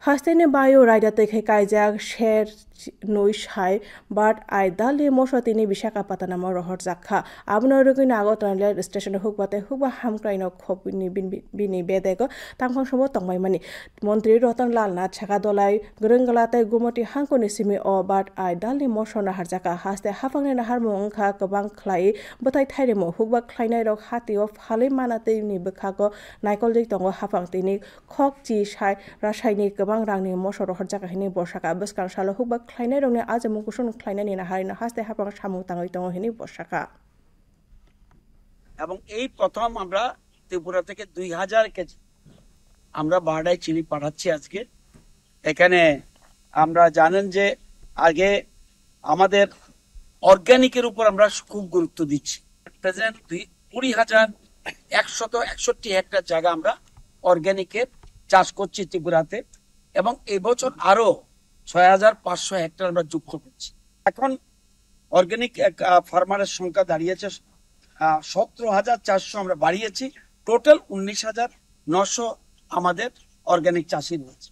Hastene bayo raida teke kaijak sher noi shai but ai dali moso tini Visakhapatnam rohor jakha abno rugin agotanle station hukbate hukba hamkraino khopini bini bedego tangphang somo tongmai mani মন্ত্রী রতনলাল নাথ সাকাদলাই গরংগলাতে গুমতি হাংকনি সিমি অ but I দালনি মসনা হারজাকা হাসতে হাফাংনে Nahar মংখা গোबां ख्लाय বথাই থাইরেমো হুকবা ख्लायनाय rock হাতিও ফালে মানাতেনি বখাগো নাইকল दै दंगो हाफांतिनि खक चि साइ रासायनिक गोबां रांनि मसर हरजाका हिनि बर्षाका बसकां सालो हुकबा ख्लायनाय रंनि आजमु कुसुन ख्लायनायनि नाहारिनो हासते हाफां सामु ताङै दङ हिनि बर्षाका এবং এই প্রথম আমরা ত্রিপুরা থেকে 2000 কেজি আমরা বারডায় চিনি পাঠাচ্ছি আজকে এখানে আমরা জানেন যে আগে আমাদের অর্গানিকের উপর আমরা খুব গুরুত্ব দিচ্ছি প্রেজেন্ট 20,161 হেক্টর জায়গা আমরা অর্গানিকের চাষ করছি ত্রিপুরাতে এবং এই বছর আরো 6,500 হেক্টর আমরা যুক্ত করছি এখন অর্গানিক ফার্মারের সংখ্যা দাঁড়িয়েছে 17,400 আমরা বাড়িয়েছি টোটাল 19,900 আমাদের অর্গানিক চাষি রয়েছে